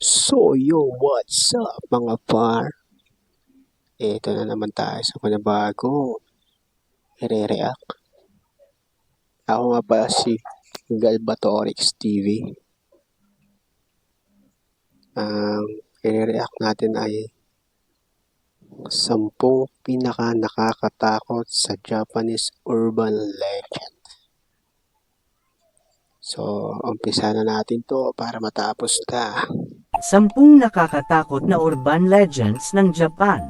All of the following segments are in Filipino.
So yo, what's up mga par? Ito na naman tayo sa panibagong i-react. Ako nga pala si Galbatorix TV. Ang i-react natin ay 10 pinaka nakakatakot sa Japanese urban legend. So, umpisa na natin to para matapos na. 10 nakakatakot na urban legends ng Japan.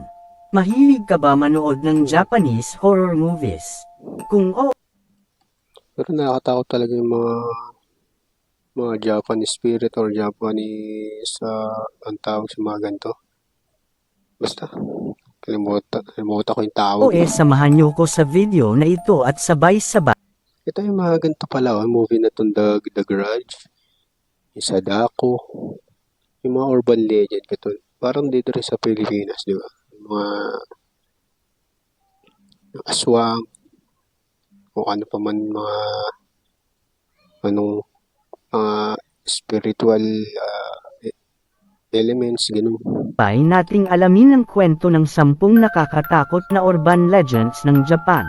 Mahilig ka ba manood ng Japanese horror movies? Kung oo, Pero nakakatakot talaga yung mga Japanese spirit or Japanese ang tawag sa mga ganito. Basta, kalimutan ko yung tawag. samahan niyo ko sa video na ito at sabay-sabay. Ito yung mga ganito pala, movie na itong The Grudge, yung Sadako, yung mga urban legend ito. Parang dito rin sa Pilipinas, di ba? Yung mga aswang, kung ano pa man mga spiritual elements, ganun. Nating alamin ang kwento ng 10 nakakatakot na urban legends ng Japan.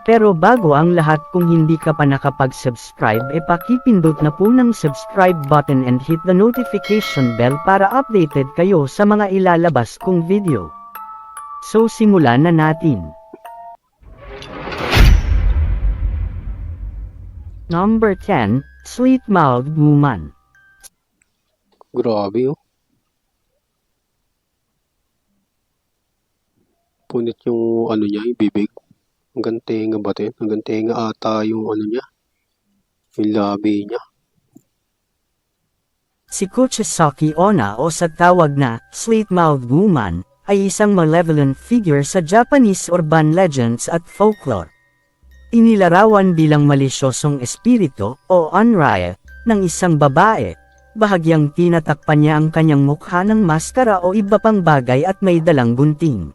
Pero bago ang lahat, kung hindi ka pa nakapag-subscribe, pakipindot na po ng subscribe button and hit the notification bell para updated kayo sa mga ilalabas kong video. So simulan na natin. Number 10, Sweet-Mouthed Woman. Grabe, oh. Punit yung ano niya, yung bibig. Hanggang tenga ba ito? Hanggang tenga ata yung ano niya. Yung labi niya. Si Kuchisaki Onna o sa tawag na Sweet-Mouthed Woman ay isang malevolent figure sa Japanese urban legends at folklore. Inilarawan bilang malisyosong espiritu o onryo ng isang babae. Bahagyang tinatakpan niya ang kanyang mukha ng maskara o iba pang bagay at may dalang gunting.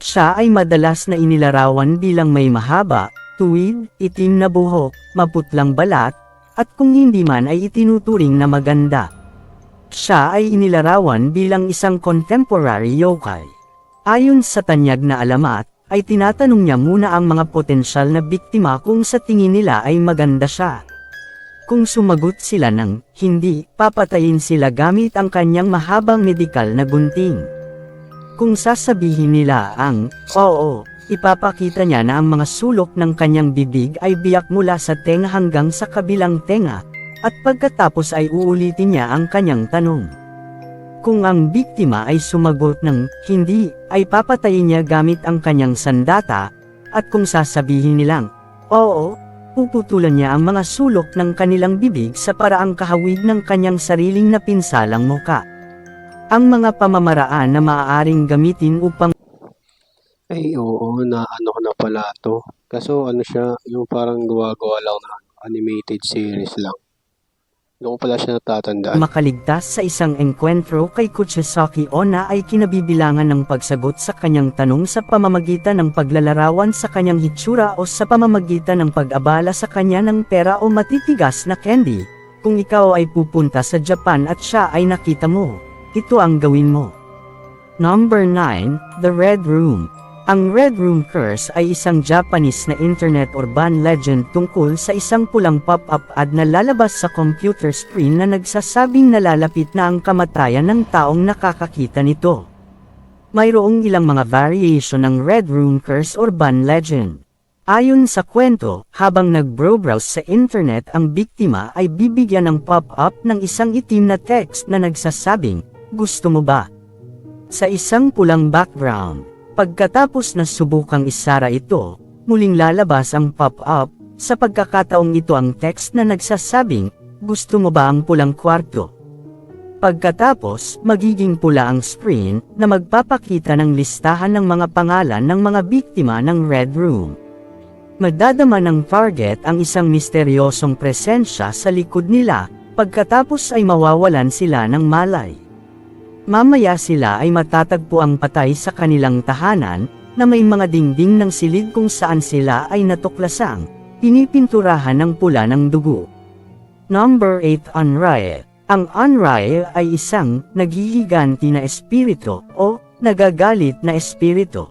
Siya ay madalas na inilarawan bilang may mahaba, tuwid, itim na buhok, maputlang balat, at kung hindi man ay itinuturing na maganda. Siya ay inilarawan bilang isang contemporary yokai. Ayon sa tanyag na alamat, ay tinatanong niya muna ang mga potensyal na biktima kung sa tingin nila ay maganda siya. Kung sumagot sila ng hindi, papatayin sila gamit ang kanyang mahabang medikal na gunting. Kung sasabihin nila ang oo, ipapakita niya na ang mga sulok ng kanyang bibig ay biyak mula sa tenga hanggang sa kabilang tenga, at pagkatapos ay uulitin niya ang kanyang tanong. Kung ang biktima ay sumagot ng hindi, ay papatayin niya gamit ang kanyang sandata, at kung sasabihin nilang oo, puputulan niya ang mga sulok ng kanilang bibig sa paraang kahawig ng kanyang sariling napinsalang muka. Ang mga pamamaraan na maaaring gamitin upang Ay, oo, na ano ko na pala to. Kaso ano siya, yung parang gawa-gawa lang na animated series lang. Doon ko pala siya natatandaan. makaligtas sa isang engkwentro kay Kuchisaki Onna ay kinabibilangan ng pagsagot sa kanyang tanong sa pamamagitan ng paglalarawan sa kanyang hitsura o sa pamamagitan ng pag-abala sa kanya ng pera o matitigas na candy. Kung ikaw ay pupunta sa Japan at siya ay nakita mo, ito ang gawin mo. Number 9, The Red Room. Ang Red Room Curse ay isang Japanese na internet urban legend tungkol sa isang pulang pop-up ad na lalabas sa computer screen na nagsasabing nalalapit na ang kamatayan ng taong nakakakita nito. Mayroong ilang mga variation ng Red Room Curse urban legend. Ayon sa kwento, habang nag-browse sa internet, ang biktima ay bibigyan ng pop-up ng isang itim na text na nagsasabing, "Gusto mo ba?" Sa isang pulang background. Pagkatapos na subukang isara ito, muling lalabas ang pop-up. Sa pagkakataong ito ang text na nagsasabing, "Gusto mo ba ang pulang kwarto?" Pagkatapos, magiging pula ang screen na magpapakita ng listahan ng mga pangalan ng mga biktima ng Red Room. Madadama ng target ang isang misteryosong presensya sa likod nila, pagkatapos ay mawawalan sila ng malay. Mamaya sila ay matatagpo ang patay sa kanilang tahanan, na may mga dingding ng silid kung saan sila ay natuklasang pinipinturahan ng pula ng dugo. Number 8, Onryo. Ang Onryo ay isang naghihiganti na espiritu o nagagalit na espiritu.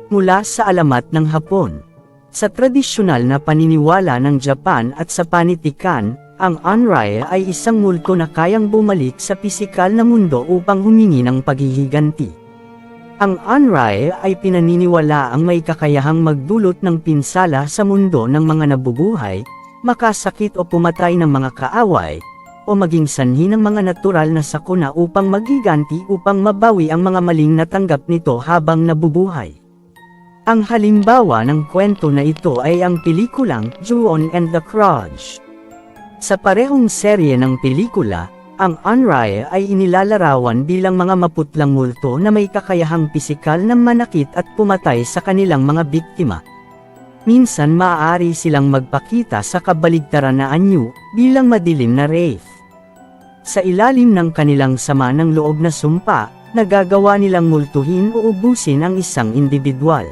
Mula sa alamat ng Hapon. Sa tradisyonal na paniniwala ng Japan at sa panitikan, ang Onryo ay isang multo na kayang bumalik sa pisikal na mundo upang humingi ng paghihiganti. Ang Onryo ay pinaniniwalaang may kakayahang magdulot ng pinsala sa mundo ng mga nabubuhay, makasakit o pumatay ng mga kaaway, o maging sanhi ng mga natural na sakuna upang maghiganti upang mabawi ang mga maling natanggap nito habang nabubuhay. Ang halimbawa ng kwento na ito ay ang pelikulang Ju-on and the Grudge. Sa parehong serye ng pelikula, ang Onryo ay inilalarawan bilang mga maputlang multo na may kakayahang pisikal na manakit at pumatay sa kanilang mga biktima. Minsan maaari silang magpakita sa kabaligtaran na anyo bilang madilim na wraith. Sa ilalim ng kanilang sama ng loob na sumpa, nagagawa nilang multuhin o ubusin ang isang individual.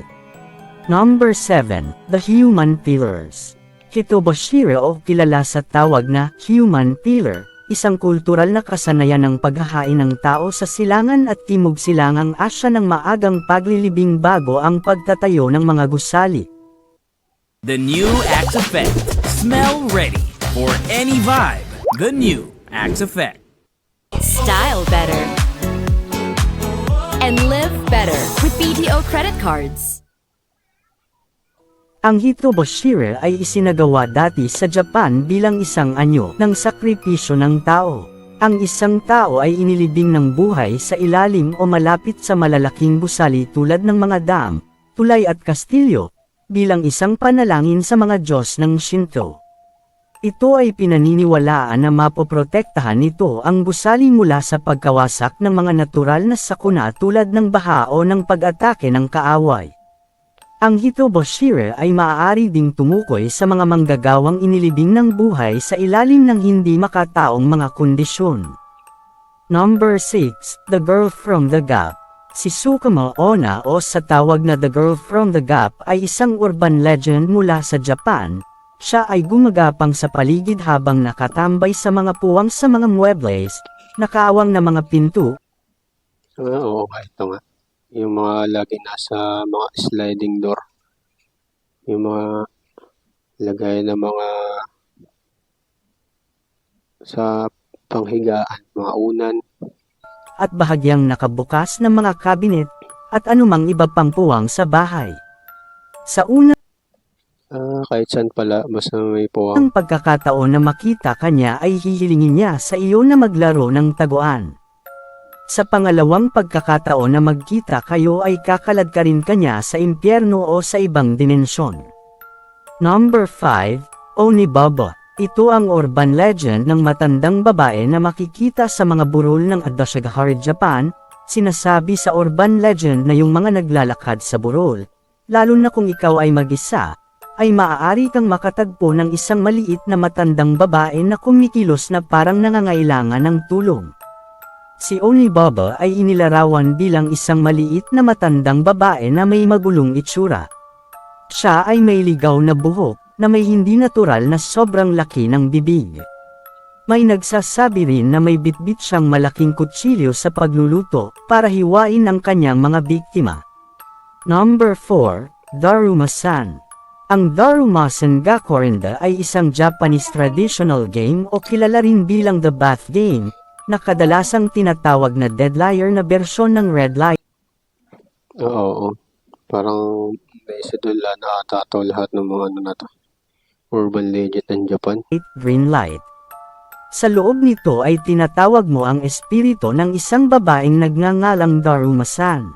Number 7. The Human Pillars. Hitoboshiro o kilala sa tawag na Human Pillar, isang kultural na kasanayan ng paghahain ng tao sa silangan at timog silangang Asya ng maagang paglilibing bago ang pagtatayo ng mga gusali. The new Axe Effect. Smell ready for any vibe. The new Axe Effect. Style better. And live better with BDO credit cards. Ang Hitoboshiro ay isinagawa dati sa Japan bilang isang anyo ng sakripisyo ng tao. Ang isang tao ay inilibing ng buhay sa ilalim o malapit sa malalaking gusali tulad ng mga dam, tulay at kastilyo, bilang isang panalangin sa mga Diyos ng Shinto. Ito ay pinaniniwalaan na mapoprotektahan nito ang gusali mula sa pagkawasak ng mga natural na sakuna tulad ng baha o ng pag-atake ng kaaway. Ang Hitoboshiro ay maaari ding tumukoy sa mga manggagawang inilibing ng buhay sa ilalim ng hindi makataong mga kondisyon. Number 6. The Girl from the Gap. Si Tsukamo Onna o sa tawag na The Girl from the Gap ay isang urban legend mula sa Japan. Siya ay gumagapang sa paligid habang nakatambay sa mga puwang sa mga muebles, nakaawang na mga pinto. Oo, ito nga. Yung mga lagi nasa mga sliding door. Yung mga lagay na mga sa panghigaan, mga unan. At bahagyang nakabukas ng mga kabinet, at anumang iba pang puwang sa bahay. Sa unang Kahit saan pala, basta may puwang. ang pagkakataon na makita kanya ay hihilingin niya sa iyo na maglaro ng taguan. Sa pangalawang pagkakataon na magkita kayo ay kakalad ka rin kanya sa impyerno o sa ibang dimensyon. Number 5. Onibaba. Ito ang urban legend ng matandang babae na makikita sa mga burol ng Adashigahara, Japan. Sinasabi sa urban legend na yung mga naglalakad sa burol, lalo na kung ikaw ay mag-isa, ay maaari kang makatagpo ng isang maliit na matandang babae na kumikilos na parang nangangailangan ng tulong. Si Onibaba ay inilarawan bilang isang maliit na matandang babae na may magulong itsura. Siya ay may ligaw na buhok, na may hindi natural na sobrang laki ng bibig. May nagsasabi rin na may bitbit siyang malaking kutsilyo sa pagluluto, para hiwain ang kanyang mga biktima. Number 4. Daruma-san. Ang Daruma-san Gakorinda ay isang Japanese traditional game o kilala rin bilang the bath game, na kadalasang tinatawag na Deadlier na bersyon ng Red Light. Oo. Parang naisa doon na ata lahat ng mga ano na to. Urban legend ng Japan. Green Light. Sa loob nito ay tinatawag mo ang espiritu ng isang babaeng nagngangalang Daruma-san.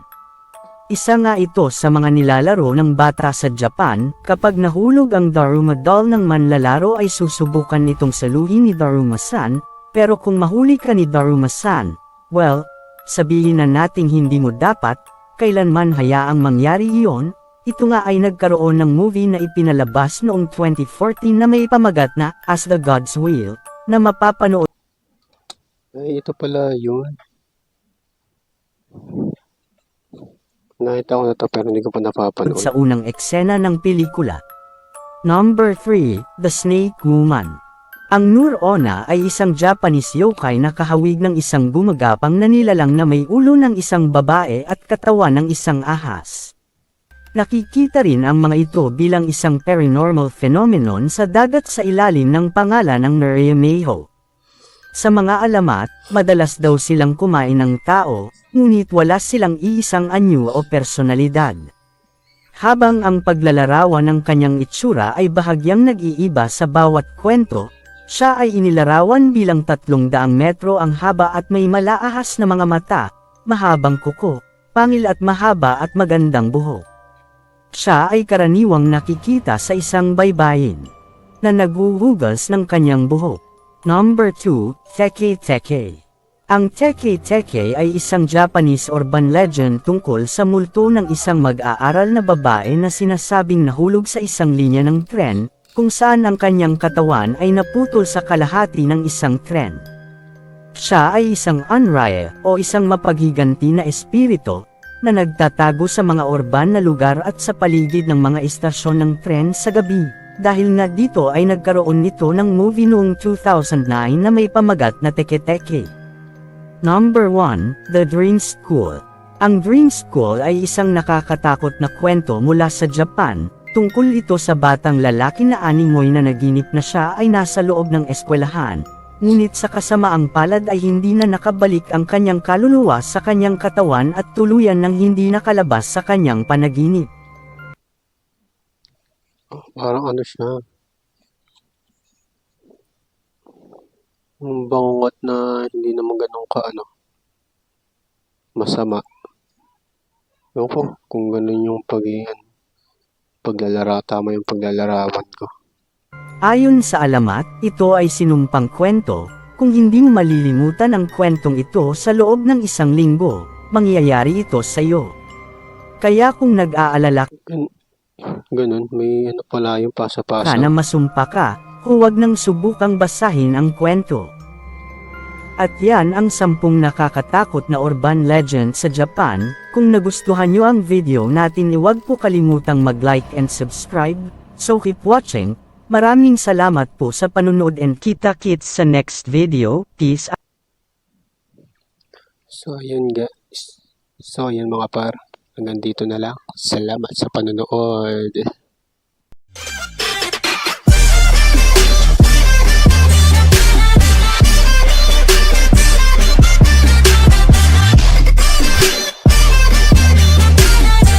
Isa nga ito sa mga nilalaro ng bata sa Japan. Kapag nahulog ang Daruma doll ng manlalaro ay susubukan nitong saluhin ni Daruma-san, pero kung mahuli ka ni Daruma-san, well, sabihin na nating hindi mo dapat kailanman hayaang mangyari iyon. Ito nga ay nagkaroon ng movie na ipinalabas noong 2014 na may pamagat na As the God's Will, na mapapanood Ay, ito pala yun. Nakita ko na to pero hindi ko pa napapanood. sa unang eksena ng pelikula. Number 3. The Snake Woman. Ang Nur-onna ay isang Japanese yokai na kahawig ng isang gumagapang na nilalang na may ulo ng isang babae at katawan ng isang ahas. Nakikita rin ang mga ito bilang isang paranormal phenomenon sa dagat sa ilalim ng pangalan ng Nuriyameho. Sa mga alamat, madalas daw silang kumain ng tao, ngunit wala silang iisang anyo o personalidad. Habang ang paglalarawan ng kanyang itsura ay bahagyang nag-iiba sa bawat kwento, siya ay inilarawan bilang 300 metro ang haba at may malaahas na mga mata, mahabang kuko, pangil at mahaba at magandang buhok. Siya ay karaniwang nakikita sa isang baybayin na naghuhugas ng kanyang buhok. Number 2, Teke Teke. Ang Teke Teke ay isang Japanese urban legend tungkol sa multo ng isang mag-aaral na babae na sinasabing nahulog sa isang linya ng tren, kung saan ang kanyang katawan ay naputol sa kalahati ng isang tren. Siya ay isang unraya o isang mapaghiganti na espiritu na nagtatago sa mga urban na lugar at sa paligid ng mga istasyon ng tren sa gabi. Dahil nga dito ay nagkaroon nito ng movie noong 2009 na may pamagat na Teke Teke. Number 1, The Dream School. Ang Dream School ay isang nakakatakot na kwento mula sa Japan, tungkol ito sa batang lalaki na animoy na naginip na siya ay nasa loob ng eskwelahan, ngunit sa kasamaang palad ay hindi na nakabalik ang kanyang kaluluwa sa kanyang katawan at tuluyan nang hindi nakalabas sa kanyang panaginip. Parang ano siya, yung bangungot na hindi naman ganun ka ano, masama. Ewan ko kung ganun yung tama yung paglalarawan ko. Ayon sa alamat, ito ay sinumpang kwento. Kung hindi mo malilimutan ang kwentong ito sa loob ng 1 linggo, mangyayari ito sa iyo. Kaya kung nag-aalala Ganun, may ano pala yung ka pasa-pasa. na masumpa ka, huwag nang subukang basahin ang kwento. At yan ang 10 nakakatakot na urban legend sa Japan. Kung nagustuhan nyo ang video natin, huwag po kalimutang mag-like and subscribe. So keep watching. Maraming salamat po sa panunod and kita-kits sa next video. Peace out. So, yun guys. So, yun mga par. Hanggang dito na lang. Salamat sa panonood.